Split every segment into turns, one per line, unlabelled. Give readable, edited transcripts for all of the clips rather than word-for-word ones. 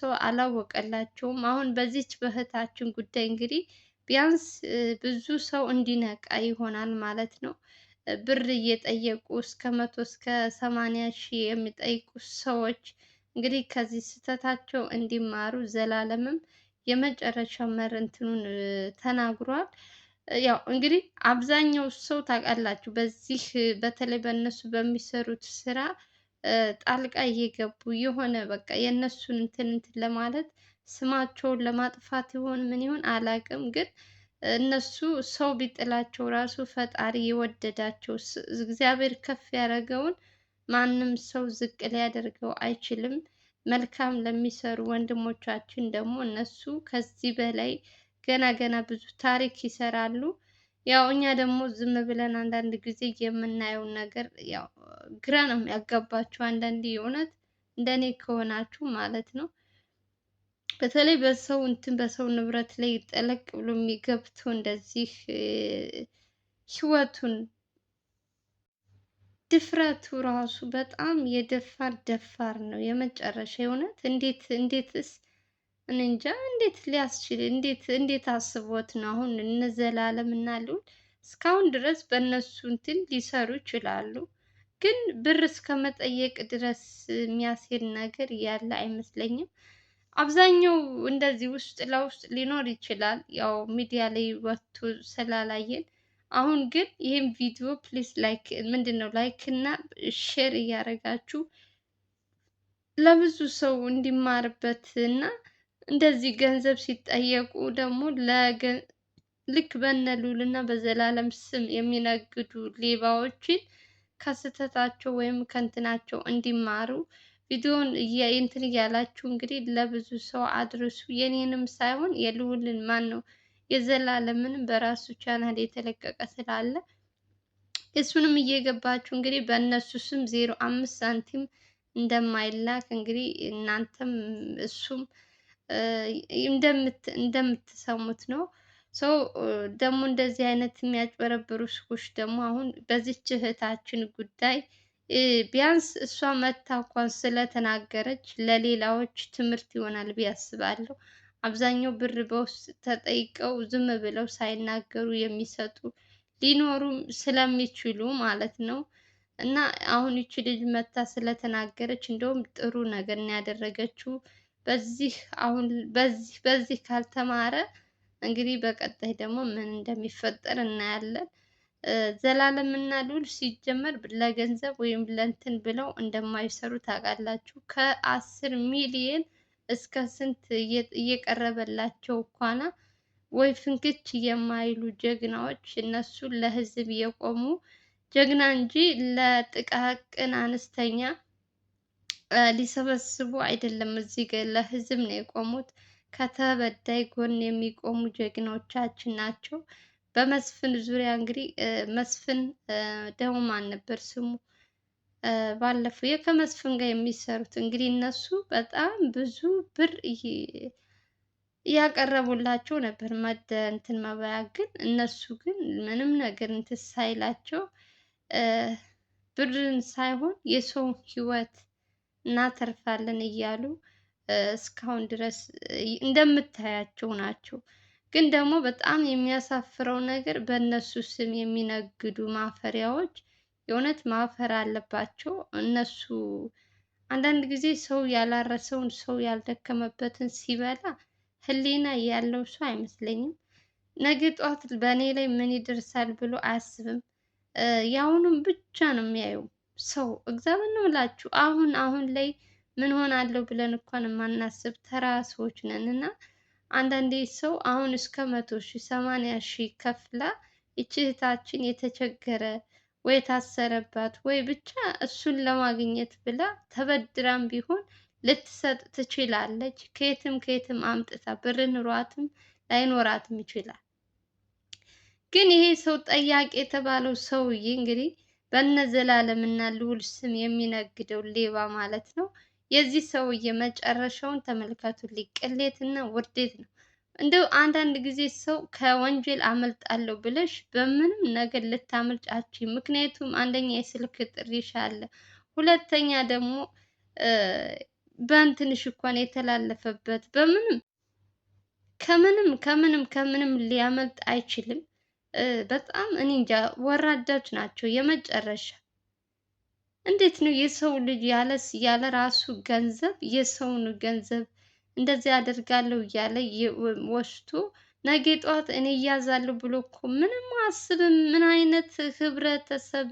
ሰው አላወቀላቸውም። አሁን በዚች በእህታችን ጉዳይ እንግዲህ ቢያንስ ብዙ ሰው እንዲነቃ ይሆናል ማለት ነው። ብር እየጠየቁ እስከ 100 እስከ 80 ሺህ የሚጠይቁ ሰዎች እንግዲህ ከዚህ ስህተታቸው እንዲማሩ ዘላለምም የመጨረሻ እንትኑን ተናግሯል። ያው እንግዲህ አብዛኛው ሰው ታውቃላችሁ፣ በዚህ በተለይ በእነሱ በሚሰሩት ስራ ጣልቃ እየገቡ የሆነ በቃ የእነሱን እንትን ለማለት ስማቸውን ለማጥፋት ይሆን ምን ይሆን አላውቅም። ግን እነሱ ሰው ቢጥላቸው ራሱ ፈጣሪ የወደዳቸው እግዚአብሔር ከፍ ያደረገውን ማንም ሰው ዝቅ ሊያደርገው አይችልም። መልካም ለሚሰሩ ወንድሞቻችን ደግሞ እነሱ ከዚህ በላይ ገና ገና ብዙ ታሪክ ይሰራሉ። ያው እኛ ደግሞ ዝም ብለን አንዳንድ ጊዜ የምናየውን ነገር ያው ግራ ነው የሚያጋባችሁ አንዳንዴ የእውነት እንደኔ ከሆናችሁ ማለት ነው። በተለይ በሰው እንትን በሰው ንብረት ላይ ጠለቅ ብሎ የሚገብቱ እንደዚህ ህይወቱን ድፍረቱ ራሱ በጣም የደፋር ደፋር ነው የመጨረሻ። የእውነት እንዴትስ እኔ እንጃ እንዴት ሊያስችል እንዴት አስቦት ነው? አሁን እነ ዘላለም እና ልዑል እስካሁን ድረስ በእነሱ እንትን ሊሰሩ ይችላሉ፣ ግን ብር እስከ መጠየቅ ድረስ የሚያስሄድ ነገር ያለ አይመስለኝም። አብዛኛው እንደዚህ ውስጥ ለውስጥ ሊኖር ይችላል፣ ያው ሚዲያ ላይ ወጥቶ ስላላየን። አሁን ግን ይህን ቪዲዮ ፕሊስ ላይክ ምንድን ነው ላይክ እና ሼር እያደረጋችሁ ለብዙ ሰው እንዲማርበት እና እንደዚህ ገንዘብ ሲጠየቁ ደግሞ ልክ በነ ልዑል እና በዘላለም ስም የሚነግዱ ሌባዎችን ከስህተታቸው ወይም ከእንትናቸው እንዲማሩ ቪዲዮውን እንትን እያላችሁ እንግዲህ ለብዙ ሰው አድርሱ። የኔንም ሳይሆን የልዑልን ማን ነው የዘላለምን በራሱ ቻናል የተለቀቀ ስላለ እሱንም እየገባችሁ እንግዲህ በእነሱ ስም 05 ሳንቲም እንደማይላክ እንግዲህ እናንተም እሱም እንደምትሰሙት ነው። ሰው ደግሞ እንደዚህ አይነት የሚያጭበረብሩ ሰዎች ደግሞ አሁን በዚች እህታችን ጉዳይ ቢያንስ እሷ መታ እንኳን ስለተናገረች ለሌላዎች ትምህርት ይሆናል ብዬ አስባለሁ። አብዛኛው ብር በውስጥ ተጠይቀው ዝም ብለው ሳይናገሩ የሚሰጡ ሊኖሩም ስለሚችሉ ማለት ነው። እና አሁን ይቺ ልጅ መታ ስለተናገረች እንደውም ጥሩ ነገር ነው ያደረገችው። በዚህ ካልተማረ እንግዲህ በቀጣይ ደግሞ ምን እንደሚፈጠር እናያለን። ዘላለም እና ልዑል ሲጀመር ለገንዘብ ወይም ለእንትን ብለው እንደማይሰሩ ታውቃላችሁ። ከ10 ሚሊየን እስከ ስንት እየቀረበላቸው እንኳን ወይ ፍንክች የማይሉ ጀግናዎች እነሱ ለህዝብ የቆሙ ጀግና እንጂ ለጥቃቅን አነስተኛ ሊሰበስቡ አይደለም። እዚህ ጋር ለህዝብ ነው የቆሙት። ከተበዳይ ጎን የሚቆሙ ጀግኖቻችን ናቸው። በመስፍን ዙሪያ እንግዲህ መስፍን ደግሞ ማን ነበር ስሙ? ባለፈው ከመስፍን ጋር የሚሰሩት እንግዲህ እነሱ በጣም ብዙ ብር እያቀረቡላቸው ነበር እንትን መባያ፣ ግን እነሱ ግን ምንም ነገር እንትን ሳይላቸው ብርን ሳይሆን የሰው ህይወት እናተርፋለን እያሉ እስካሁን ድረስ እንደምታያቸው ናቸው። ግን ደግሞ በጣም የሚያሳፍረው ነገር በእነሱ ስም የሚነግዱ ማፈሪያዎች የእውነት ማፈር አለባቸው። እነሱ አንዳንድ ጊዜ ሰው ያላረሰውን ሰው ያልደከመበትን ሲበላ ህሊና ያለው ሰው አይመስለኝም። ነገ ጠዋት በእኔ ላይ ምን ይደርሳል ብሎ አያስብም። የአሁኑም ብቻ ነው የሚያየው ሰው። እግዚአብሔር ነው እላችሁ። አሁን ላይ ምን ሆናለሁ ብለን እንኳን የማናስብ ተራ ሰዎች ነን። እና አንዳንዴ ሰው አሁን እስከ 100 ሺህ 80 ሺህ ከፍላ ይቺ እህታችን የተቸገረ ወይ ታሰረባት ወይ ብቻ እሱን ለማግኘት ብላ ተበድራም ቢሆን ልትሰጥ ትችላለች። ከየትም አምጥታ ብር ኑሯትም ላይኖራትም ይችላል። ግን ይሄ ሰው ጠያቂ የተባለው ሰውዬ እንግዲህ በነ ዘላለም እና ልዑል ስም የሚነግደው ሌባ ማለት ነው። የዚህ ሰውዬ መጨረሻውን ተመልከቱልኝ። ቅሌትና ውርዴት ነው። እንደው አንዳንድ ጊዜ ሰው ከወንጀል አመልጣለሁ ብለሽ በምንም ነገር ልታመልጫችሁ። ምክንያቱም አንደኛ የስልክ ጥሪሽ አለ፣ ሁለተኛ ደግሞ በእንትንሽ እንኳን የተላለፈበት በምንም ከምንም ሊያመልጥ አይችልም። በጣም እኔ እንጃ ወራዳዎች ናቸው የመጨረሻ። እንዴት ነው የሰው ልጅ ያለ ራሱ ገንዘብ የሰውን ገንዘብ እንደዚህ አደርጋለሁ እያለ ወስዶ ነገ ጠዋት እኔ እያዛለሁ ብሎ እኮ ምንም አያስብም። ምን አይነት ህብረተሰብ!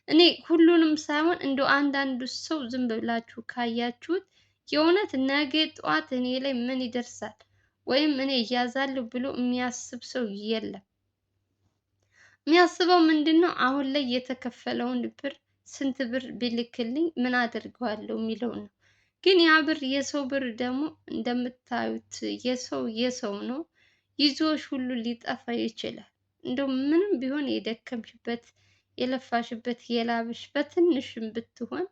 እኔ ሁሉንም ሳይሆን እንደው አንዳንዱ ሰው ዝም ብላችሁ ካያችሁት የእውነት ነገ ጠዋት እኔ ላይ ምን ይደርሳል ወይም እኔ እያዛለሁ ብሎ የሚያስብ ሰው የለም። የሚያስበው ምንድነው? አሁን ላይ የተከፈለውን ብር ስንት ብር ቢልክልኝ ምን አደርገዋለሁ የሚለው ነው። ግን ያ ብር የሰው ብር ደግሞ እንደምታዩት የሰው ነው። ይዞሽ ሁሉ ሊጠፋ ይችላል። እንደው ምንም ቢሆን የደከምሽበት የለፋሽበት የላብሽ በትንሽም ብትሆን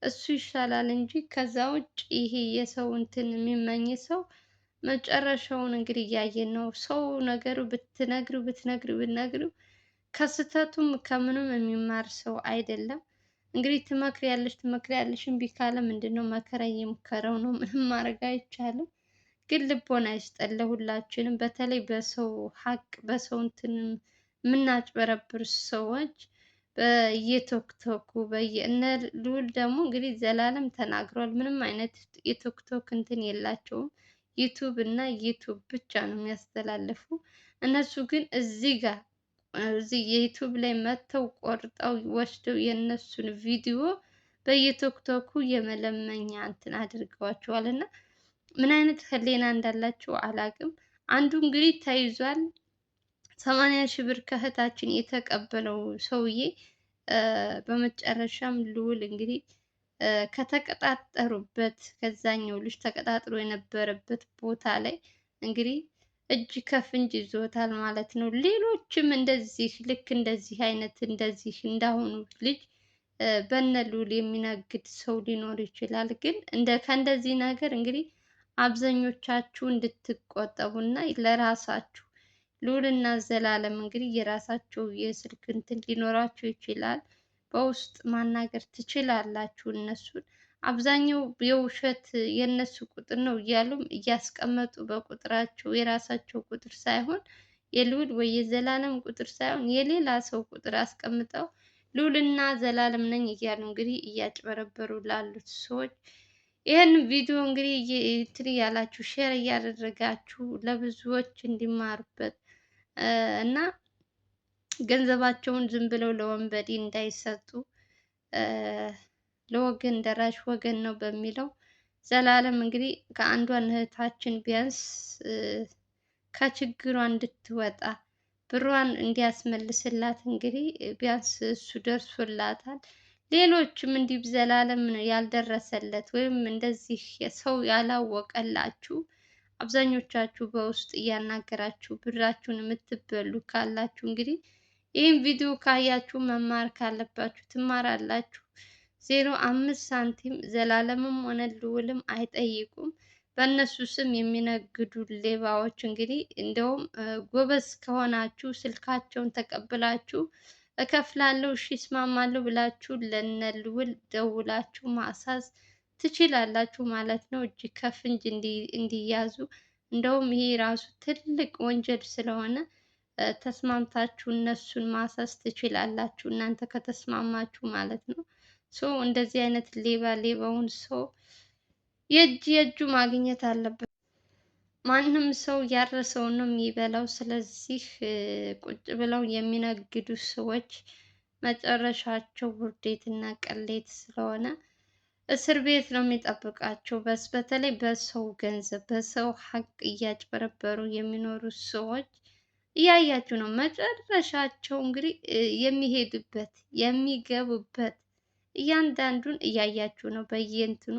እሱ ይሻላል እንጂ ከዛ ውጭ ይሄ የሰው እንትን የሚመኝ ሰው መጨረሻውን እንግዲህ እያየን ነው። ሰው ነገሩ ብትነግሪው ከስህተቱም ከምንም የሚማር ሰው አይደለም። እንግዲህ ትመክሪያለሽ እምቢ ካለ ምንድነው መከራ እየመከረው ነው። ምንም ማድረግ አይቻልም። ግን ልቦና ይስጠን ለሁላችንም። በተለይ በሰው ሀቅ በሰው እንትን የምናጭበረብር ሰዎች በየቶክቶኩ እነ ልዑል ደግሞ እንግዲህ ዘላለም ተናግሯል። ምንም አይነት የቶክቶክ እንትን የላቸውም። ዩቱብ እና ዩቱብ ብቻ ነው የሚያስተላልፉ። እነሱ ግን እዚህ የዩቱብ ላይ መጥተው ቆርጠው ወስደው የእነሱን ቪዲዮ በየቶክቶኩ የመለመኛ እንትን አድርገዋቸዋል። እና ምን አይነት ህሊና እንዳላቸው አላቅም። አንዱ እንግዲህ ተይዟል። 80 ሺህ ብር ከእህታችን የተቀበለው ሰውዬ በመጨረሻም ልዑል እንግዲህ ከተቀጣጠሩበት ከዛኛው ልጅ ተቀጣጥሮ የነበረበት ቦታ ላይ እንግዲህ እጅ ከፍንጅ ይዞታል ማለት ነው። ሌሎችም እንደዚህ ልክ እንደዚህ አይነት እንደዚህ እንዳሁኑ ልጅ በነ ልዑል የሚነግድ ሰው ሊኖር ይችላል። ግን ከእንደዚህ ነገር እንግዲህ አብዛኞቻችሁ እንድትቆጠቡና ለራሳችሁ ልዑልና ዘላለም እንግዲህ የራሳቸው የስልክ እንትን ሊኖራቸው ይችላል። በውስጥ ማናገር ትችላላችሁ እነሱን። አብዛኛው የውሸት የእነሱ ቁጥር ነው እያሉም እያስቀመጡ በቁጥራቸው የራሳቸው ቁጥር ሳይሆን የልዑል ወይ የዘላለም ቁጥር ሳይሆን የሌላ ሰው ቁጥር አስቀምጠው ልዑልና ዘላለም ነኝ እያሉ እንግዲህ እያጭበረበሩ ላሉት ሰዎች ይህን ቪዲዮ እንግዲህ እንትን ያላችሁ ሼር እያደረጋችሁ ለብዙዎች እንዲማሩበት እና ገንዘባቸውን ዝም ብለው ለወንበዴ እንዳይሰጡ ለወገን ደራሽ ወገን ነው በሚለው ዘላለም እንግዲህ ከአንዷን እህታችን ቢያንስ ከችግሯ እንድትወጣ ብሯን እንዲያስመልስላት እንግዲህ ቢያንስ እሱ ደርሶላታል። ሌሎችም እንዲህ ዘላለም ያልደረሰለት ወይም እንደዚህ ሰው ያላወቀላችሁ አብዛኞቻችሁ በውስጥ እያናገራችሁ ብራችሁን የምትበሉ ካላችሁ እንግዲህ ይህን ቪዲዮ ካያችሁ መማር ካለባችሁ ትማራላችሁ። 05 ሳንቲም ዘላለምም ሆነ ልዑልም አይጠይቁም። በእነሱ ስም የሚነግዱ ሌባዎች እንግዲህ እንደውም ጎበዝ ከሆናችሁ ስልካቸውን ተቀብላችሁ እከፍላለሁ፣ እሺ እስማማለሁ ብላችሁ ለነ ልዑል ደውላችሁ ማሳዝ ትችላላችሁ ማለት ነው። እጅ ከፍንጅ እንዲያዙ እንደውም ይሄ ራሱ ትልቅ ወንጀል ስለሆነ ተስማምታችሁ እነሱን ማሳዝ ትችላላችሁ፣ እናንተ ከተስማማችሁ ማለት ነው። እንደዚህ አይነት ሌባውን ሰው የእጁ ማግኘት አለበት። ማንም ሰው ያረሰውን ነው የሚበላው። ስለዚህ ቁጭ ብለው የሚነግዱ ሰዎች መጨረሻቸው ውርዴትና ቅሌት ስለሆነ እስር ቤት ነው የሚጠብቃቸው። በተለይ በሰው ገንዘብ በሰው ሀቅ እያጭበረበሩ የሚኖሩ ሰዎች እያያችሁ ነው መጨረሻቸው እንግዲህ የሚሄዱበት የሚገቡበት እያንዳንዱን እያያችሁ ነው በየእንትኑ።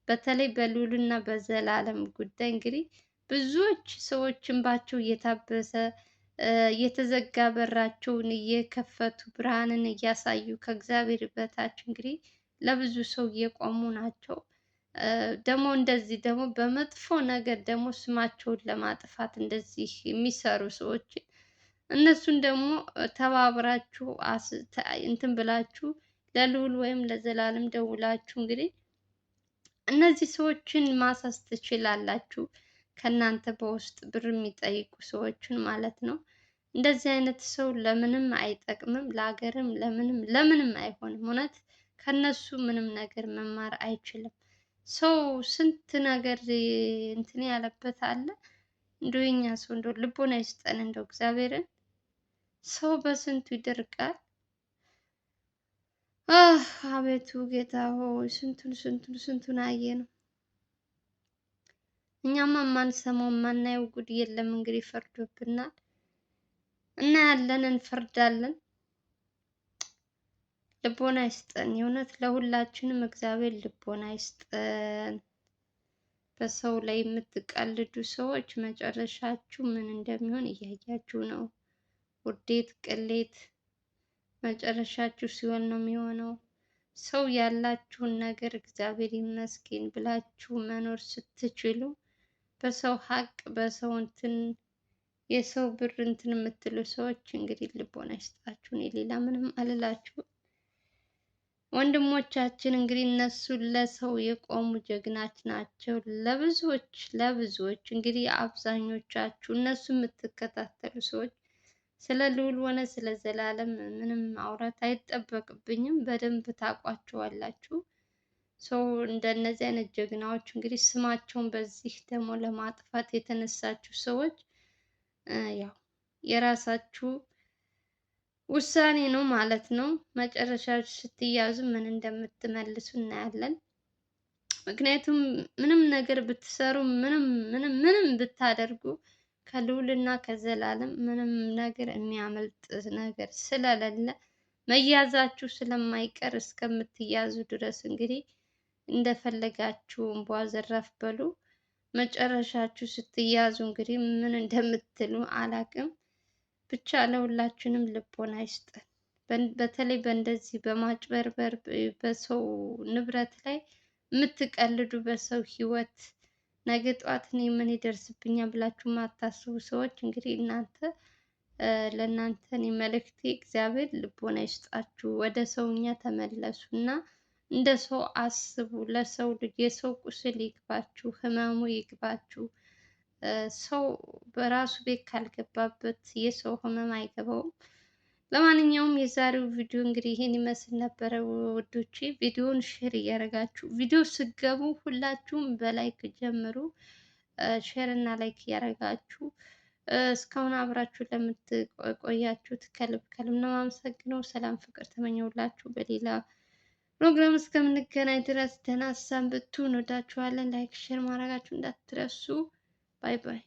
በተለይ በልዑልና በዘላለም ጉዳይ እንግዲህ ብዙዎች ሰዎች እንባቸው እየታበሰ የተዘጋ በራቸውን እየከፈቱ ብርሃንን እያሳዩ ከእግዚአብሔር በታች እንግዲህ ለብዙ ሰው እየቆሙ ናቸው። ደግሞ እንደዚህ ደግሞ በመጥፎ ነገር ደግሞ ስማቸውን ለማጥፋት እንደዚህ የሚሰሩ ሰዎች እነሱን ደግሞ ተባብራችሁ እንትን ብላችሁ ለልዑል ወይም ለዘላለም ደውላችሁ እንግዲህ እነዚህ ሰዎችን ማሳስ ትችላላችሁ። ከእናንተ በውስጥ ብር የሚጠይቁ ሰዎችን ማለት ነው። እንደዚህ አይነት ሰው ለምንም አይጠቅምም፣ ለሀገርም ለምንም ለምንም አይሆንም። እውነት ከነሱ ምንም ነገር መማር አይችልም። ሰው ስንት ነገር እንትን ያለበት አለ። እንደው የኛ ሰው እንደው ልቦና ይስጠን። እንደው እግዚአብሔርን ሰው በስንቱ ይደርቃል። አቤቱ ጌታ ሆይ ስንቱን አየ ነው። እኛማ የማንሰማው የማናየው ጉድ የለም። እንግዲህ ፈርዶብናል። እናያለን፣ እንፈርዳለን። ልቦና ይስጠን። የእውነት ለሁላችንም እግዚአብሔር ልቦና ይስጠን። በሰው ላይ የምትቀልዱ ሰዎች መጨረሻችሁ ምን እንደሚሆን እያያችሁ ነው። ውርዴት፣ ቅሌት መጨረሻችሁ ሲሆን ነው የሚሆነው። ሰው ያላችሁን ነገር እግዚአብሔር ይመስገን ብላችሁ መኖር ስትችሉ በሰው ሀቅ በሰው እንትን የሰው ብር እንትን የምትሉ ሰዎች እንግዲህ ልቦና ይስጣችሁ። እኔ ሌላ ምንም አልላችሁም። ወንድሞቻችን እንግዲህ እነሱ ለሰው የቆሙ ጀግናች ናቸው። ለብዙዎች እንግዲህ አብዛኞቻችሁ እነሱ የምትከታተሉ ሰዎች ስለ ልዑል ሆነ ስለ ዘላለም ምንም ማውራት አይጠበቅብኝም። በደንብ ታውቋቸዋላችሁ። ሰው እንደነዚህ አይነት ጀግናዎች እንግዲህ ስማቸውን በዚህ ደግሞ ለማጥፋት የተነሳችሁ ሰዎች ያው የራሳችሁ ውሳኔ ነው ማለት ነው። መጨረሻችሁ ስትያዙ ምን እንደምትመልሱ እናያለን። ምክንያቱም ምንም ነገር ብትሰሩ ምንም ብታደርጉ ከልዑልና ከዘላለም ምንም ነገር የሚያመልጥ ነገር ስለሌለ መያዛችሁ ስለማይቀር እስከምትያዙ ድረስ እንግዲህ እንደፈለጋችሁ እንቧ ዘራፍ በሉ። መጨረሻችሁ ስትያዙ እንግዲህ ምን እንደምትሉ አላቅም። ብቻ ለሁላችንም ልቦና ይስጠን። በተለይ በእንደዚህ በማጭበርበር በሰው ንብረት ላይ የምትቀልዱ በሰው ህይወት ነገ ጠዋት እኔ ምን ይደርስብኛል ብላችሁ የማታስቡ ሰዎች እንግዲህ ለእናንተ እኔ መልእክቴ እግዚአብሔር ልቦና ይስጣችሁ። ወደ ሰውኛ ተመለሱ እና እንደ ሰው አስቡ። ለሰው ልጅ የሰው ቁስል ይግባችሁ፣ ህመሙ ይግባችሁ። ሰው በራሱ ቤት ካልገባበት የሰው ህመም አይገባውም። ለማንኛውም የዛሬው ቪዲዮ እንግዲህ ይሄን ይመስል ነበረ ውዶቼ። ቪዲዮውን ሼር እያደረጋችሁ ቪዲዮ ስገቡ ሁላችሁም በላይክ ጀምሩ። ሼር እና ላይክ እያደረጋችሁ እስካሁን አብራችሁ ለምትቆያችሁት ከልብ ነው የማመሰግነው። ሰላም ፍቅር ተመኘሁላችሁ። በሌላ ፕሮግራም እስከምንገናኝ ድረስ ደህና ሰንብቱ። እንወዳችኋለን። ላይክ ሼር ማድረጋችሁ እንዳትረሱ። ባይ ባይ።